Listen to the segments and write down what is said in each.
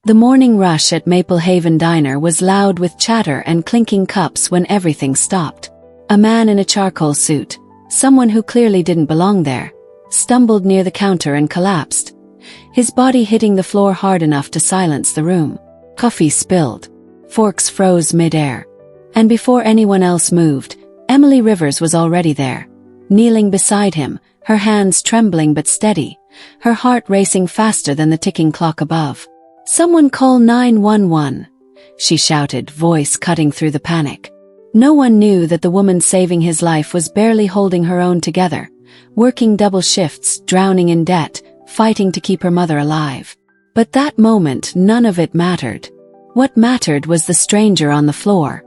The morning rush at Maple Haven Diner was loud with chatter and clinking cups when everything stopped. A man in a charcoal suit, someone who clearly didn't belong there, stumbled near the counter and collapsed, his body hitting the floor hard enough to silence the room. Coffee spilled. Forks froze mid-air. And before anyone else moved, Emily Rivers was already there, kneeling beside him, her hands trembling but steady, her heart racing faster than the ticking clock above. "Someone call 911, she shouted, voice cutting through the panic. No one knew that the woman saving his life was barely holding her own together, working double shifts, drowning in debt, fighting to keep her mother alive. But that moment, none of it mattered. What mattered was the stranger on the floor,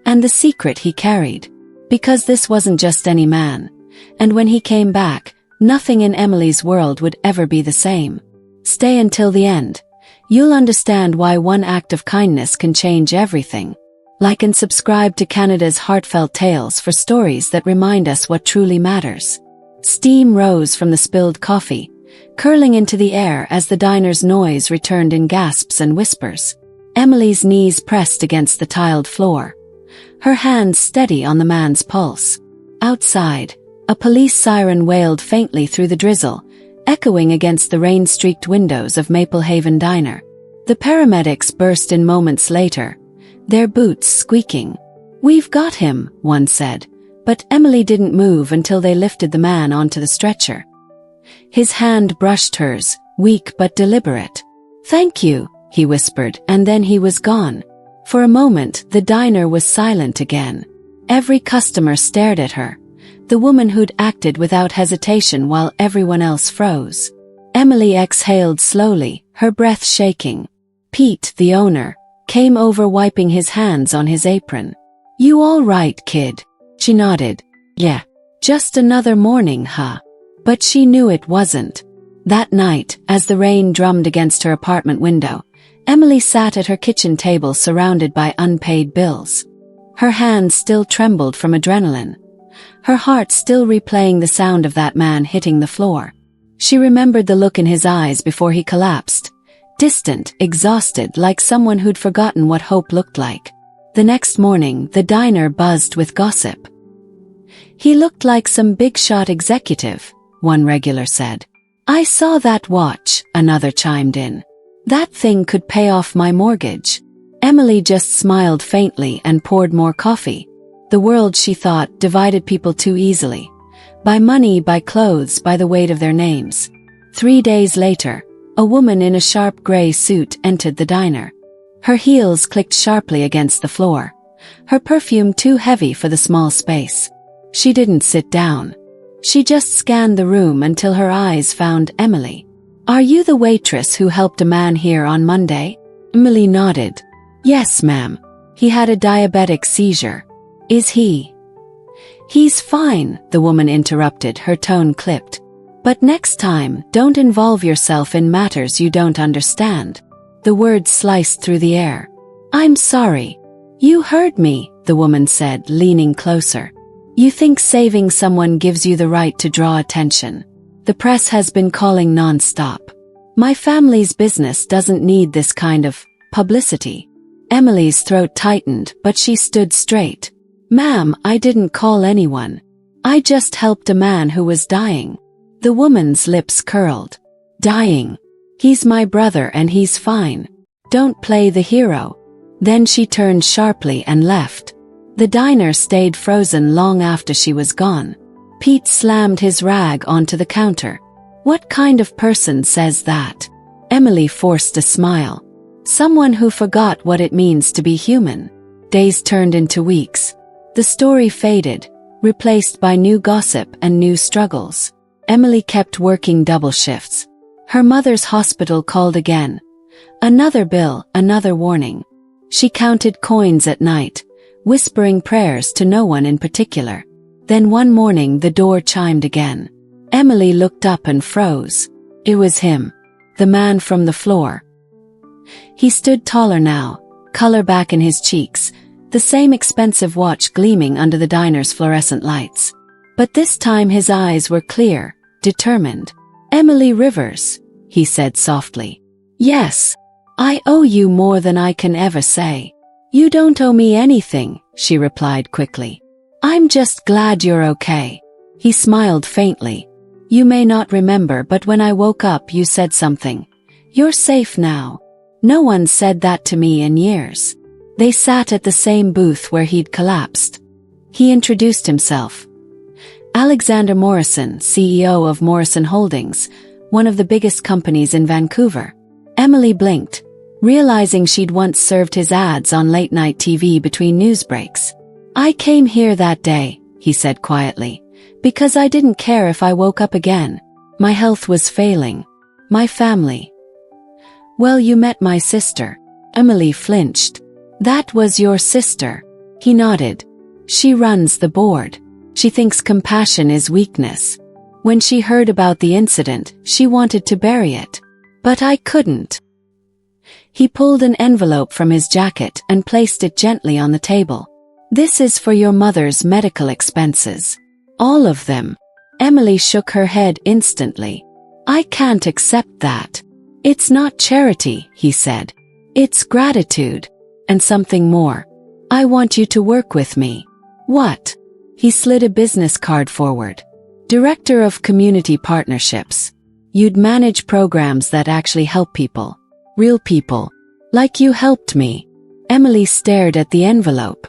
and the secret he carried. Because this wasn't just any man, and when he came back, nothing in Emily's world would ever be the same. Stay until the end. You'll understand why one act of kindness can change everything. Like and subscribe to Canada's Heartfelt Tales for stories that remind us what truly matters. Steam rose from the spilled coffee, curling into the air as the diner's noise returned in gasps and whispers. Emily's knees pressed against the tiled floor, her hands steady on the man's pulse. Outside, a police siren wailed faintly through the drizzle, echoing against the rain-streaked windows of Maple Haven Diner. The paramedics burst in moments later, their boots squeaking. "We've got him," one said, but Emily didn't move until they lifted the man onto the stretcher. His hand brushed hers, weak but deliberate. "Thank you," he whispered, and then he was gone. For a moment, the diner was silent again. Every customer stared at her, the woman who'd acted without hesitation while everyone else froze. Emily exhaled slowly, her breath shaking. Pete, the owner, came over, wiping his hands on his apron. "You all right, kid?" She nodded. "Yeah. Just another morning, huh?" But she knew it wasn't. That night, as the rain drummed against her apartment window, Emily sat at her kitchen table surrounded by unpaid bills. Her hands still trembled from adrenaline, her heart still replaying the sound of that man hitting the floor. She remembered the look in his eyes before he collapsed, distant, exhausted, like someone who'd forgotten what hope looked like. The next morning, the diner buzzed with gossip. "He looked like some big-shot executive," one regular said. "I saw that watch," another chimed in. "That thing could pay off my mortgage." Emily just smiled faintly and poured more coffee. The world, she thought, divided people too easily. By money, by clothes, by the weight of their names. 3 days later, a woman in a sharp gray suit entered the diner. Her heels clicked sharply against the floor, her perfume too heavy for the small space. She didn't sit down. She just scanned the room until her eyes found Emily. "Are you the waitress who helped a man here on Monday?" Emily nodded. "Yes, ma'am. He had a diabetic seizure." "Is he?" "He's fine," the woman interrupted, her tone clipped. "But next time, don't involve yourself in matters you don't understand." The words sliced through the air. "I'm sorry." "You heard me," the woman said, leaning closer. "You think saving someone gives you the right to draw attention. The press has been calling non-stop. My family's business doesn't need this kind of publicity." Emily's throat tightened, but she stood straight. "Ma'am, I didn't call anyone. I just helped a man who was dying." The woman's lips curled. "Dying? He's my brother and he's fine. Don't play the hero." Then she turned sharply and left. The diner stayed frozen long after she was gone. Pete slammed his rag onto the counter. "What kind of person says that?" Emily forced a smile. "Someone who forgot what it means to be human." Days turned into weeks. The story faded, replaced by new gossip and new struggles. Emily kept working double shifts. Her mother's hospital called again. Another bill, another warning. She counted coins at night, whispering prayers to no one in particular. Then one morning the door chimed again. Emily looked up and froze. It was him, the man from the floor. He stood taller now, color back in his cheeks, the same expensive watch gleaming under the diner's fluorescent lights. But this time his eyes were clear, determined. "Emily Rivers," he said softly. "Yes." I owe you more than I can ever say. You don't owe me anything, she replied quickly. I'm just glad you're okay. He smiled faintly. You may not remember, but when I woke up you said something. You're safe now. No one said that to me in years. They sat at the same booth where he'd collapsed. He introduced himself. Alexander Morrison, CEO of Morrison Holdings, one of the biggest companies in Vancouver. Emily blinked, realizing she'd once served his ads on late-night TV between news breaks. I came here that day, he said quietly, because I didn't care if I woke up again. My health was failing. My family. Well, you met my sister. Emily flinched. That was your sister. He nodded. She runs the board. She thinks compassion is weakness. When she heard about the incident, she wanted to bury it. But I couldn't. He pulled an envelope from his jacket and placed it gently on the table. This is for your mother's medical expenses. All of them. Emily shook her head instantly. I can't accept that. It's not charity, he said. It's gratitude. And something more. I want you to work with me. What? He slid a business card forward. Director of Community Partnerships. You'd manage programs that actually help people. Real people. Like you helped me. Emily stared at the envelope.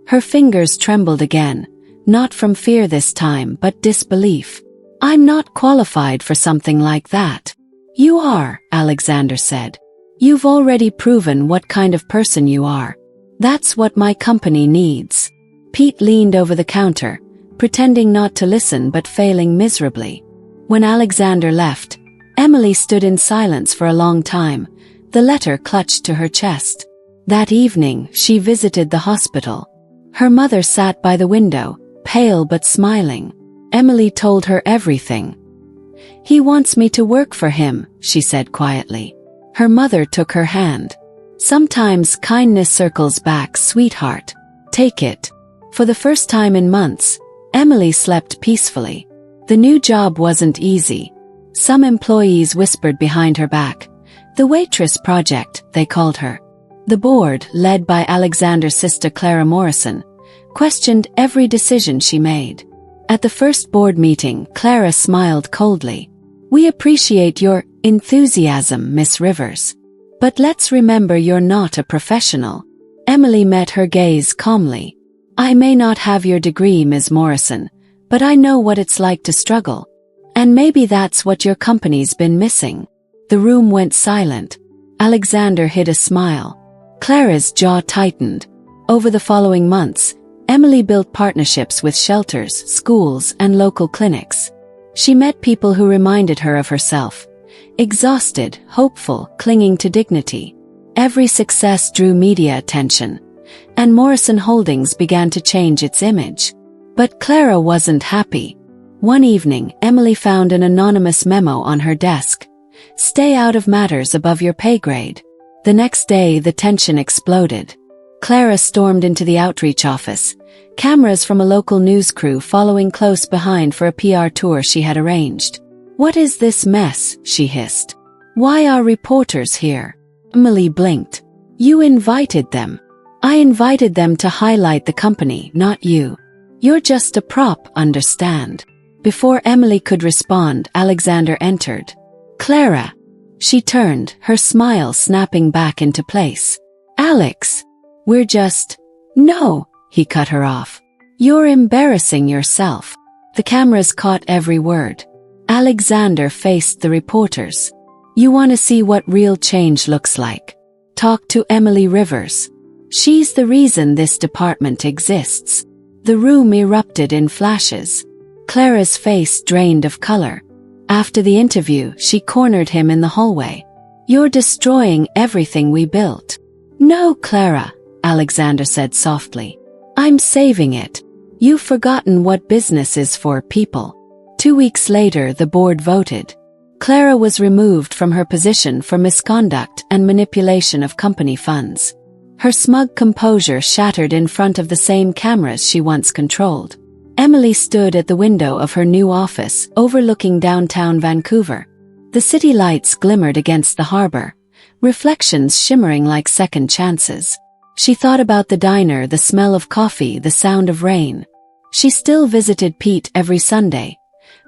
Her fingers trembled again, not from fear this time but disbelief. I'm not qualified for something like that. You are, Alexander said. You've already proven what kind of person you are. That's what my company needs. Pete leaned over the counter, pretending not to listen but failing miserably. When Alexander left, Emily stood in silence for a long time, the letter clutched to her chest. That evening, she visited the hospital. Her mother sat by the window, pale but smiling. Emily told her everything. He wants me to work for him, she said quietly. Her mother took her hand. Sometimes kindness circles back, sweetheart. Take it. For the first time in months, Emily slept peacefully. The new job wasn't easy. Some employees whispered behind her back. The Waitress project, they called her. The board, led by Alexander's sister Clara Morrison, questioned every decision she made. At the first board meeting, Clara smiled coldly. We appreciate your enthusiasm, Miss Rivers. But let's remember you're not a professional. Emily met her gaze calmly. I may not have your degree, Ms. Morrison, but I know what it's like to struggle. And maybe that's what your company's been missing. The room went silent. Alexander hid a smile. Clara's jaw tightened. Over the following months, Emily built partnerships with shelters, schools, and local clinics. She met people who reminded her of herself. Exhausted, hopeful, clinging to dignity. Every success drew media attention, and Morrison Holdings began to change its image. But Clara wasn't happy. One evening, Emily found an anonymous memo on her desk. Stay out of matters above your pay grade. The next day, the tension exploded. Clara stormed into the outreach office, cameras from a local news crew following close behind for a PR tour she had arranged. What is this mess? She hissed. Why are reporters here? Emily blinked. You invited them. I invited them to highlight the company, not you. You're just a prop, understand? Before Emily could respond, Alexander entered. Clara. She turned, her smile snapping back into place. Alex. We're just... No, he cut her off. You're embarrassing yourself. The cameras caught every word. Alexander faced the reporters. You want to see what real change looks like? Talk to Emily Rivers. She's the reason this department exists. The room erupted in flashes. Clara's face drained of color. After the interview, she cornered him in the hallway. You're destroying everything we built. No, Clara, Alexander said softly. I'm saving it. You've forgotten what business is for, people. 2 weeks later, the board voted. Clara was removed from her position for misconduct and manipulation of company funds. Her smug composure shattered in front of the same cameras she once controlled. Emily stood at the window of her new office, overlooking downtown Vancouver. The city lights glimmered against the harbor, reflections shimmering like second chances. She thought about the diner, the smell of coffee, the sound of rain. She still visited Pete every Sunday,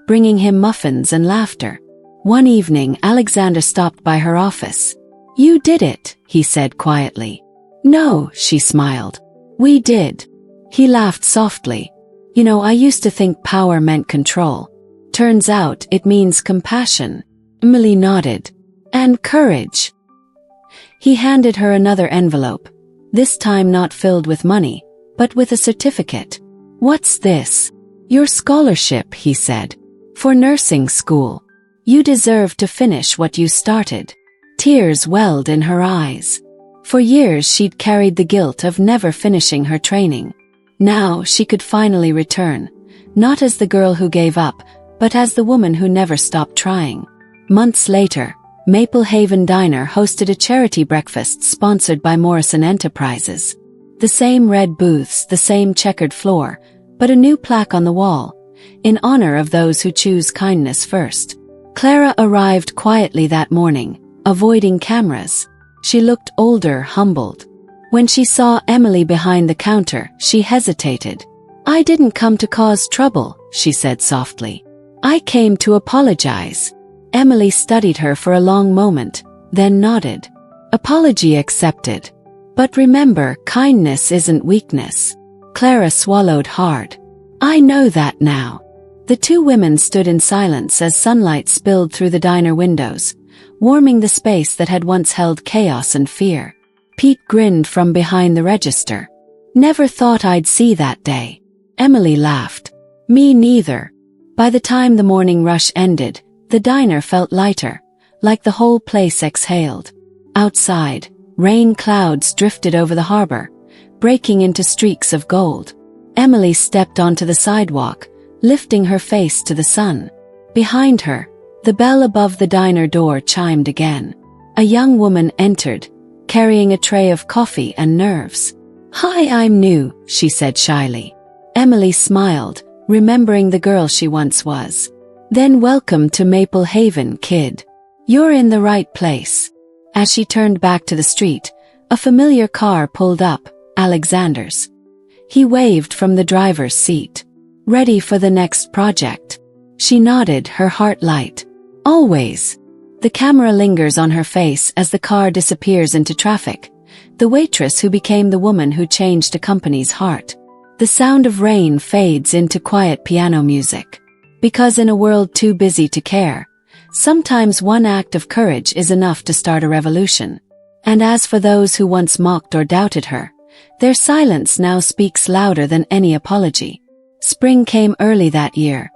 bringing him muffins and laughter. One evening, Alexander stopped by her office. "You did it," he said quietly. "No," she smiled. "We did." He laughed softly. "You know, I used to think power meant control. Turns out it means compassion." Emily nodded. "And courage." He handed her another envelope, this time not filled with money, but with a certificate. "What's this?" "Your scholarship," he said. "For nursing school. You deserve to finish what you started." Tears welled in her eyes. For years she'd carried the guilt of never finishing her training. Now she could finally return, not as the girl who gave up, but as the woman who never stopped trying. Months later, Maple Haven Diner hosted a charity breakfast sponsored by Morrison Enterprises. The same red booths, the same checkered floor, but a new plaque on the wall, in honor of those who choose kindness first. Clara arrived quietly that morning, avoiding cameras. She looked older, humbled. When she saw Emily behind the counter, she hesitated. "I didn't come to cause trouble," she said softly. "I came to apologize." Emily studied her for a long moment, then nodded. "Apology accepted. But remember, kindness isn't weakness." Clara swallowed hard. "I know that now." The two women stood in silence as sunlight spilled through the diner windows, warming the space that had once held chaos and fear. Pete grinned from behind the register. "Never thought I'd see that day." Emily laughed. "Me neither." By the time the morning rush ended, the diner felt lighter, like the whole place exhaled. Outside, rain clouds drifted over the harbor, breaking into streaks of gold. Emily stepped onto the sidewalk, lifting her face to the sun. Behind her, the bell above the diner door chimed again. A young woman entered, carrying a tray of coffee and nerves. "Hi, I'm new," she said shyly. Emily smiled, remembering the girl she once was. "Then welcome to Maple Haven, kid. You're in the right place." As she turned back to the street, a familiar car pulled up, Alexander's. He waved from the driver's seat. "Ready for the next project?" She nodded, her heart light. "Always." The camera lingers on her face as the car disappears into traffic, the waitress who became the woman who changed a company's heart. The sound of rain fades into quiet piano music. Because in a world too busy to care, sometimes one act of courage is enough to start a revolution. And as for those who once mocked or doubted her, their silence now speaks louder than any apology. Spring came early that year,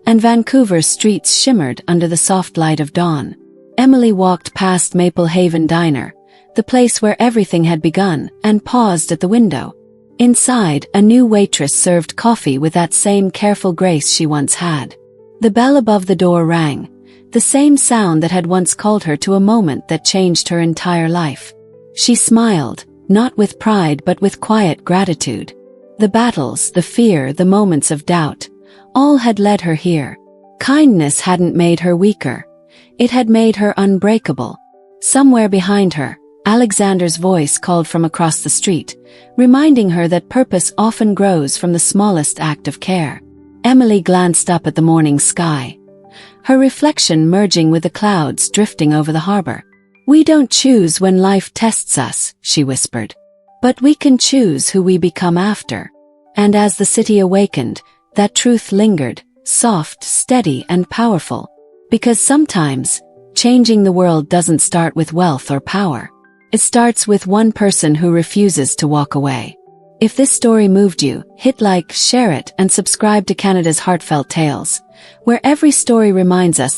and Vancouver's streets shimmered under the soft light of dawn. Emily walked past Maple Haven Diner, the place where everything had begun, and paused at the window. Inside, a new waitress served coffee with that same careful grace she once had. The bell above the door rang, the same sound that had once called her to a moment that changed her entire life. She smiled, not with pride but with quiet gratitude. The battles, the fear, the moments of doubt, all had led her here. Kindness hadn't made her weaker. It had made her unbreakable. Somewhere behind her, Alexander's voice called from across the street, reminding her that purpose often grows from the smallest act of care. Emily glanced up at the morning sky, her reflection merging with the clouds drifting over the harbor. "We don't choose when life tests us," she whispered. "But we can choose who we become after." And as the city awakened, that truth lingered, soft, steady, and powerful. Because sometimes, changing the world doesn't start with wealth or power. It starts with one person who refuses to walk away. If this story moved you, hit like, share it, and subscribe to Canada's Heartfelt Tales, where every story reminds us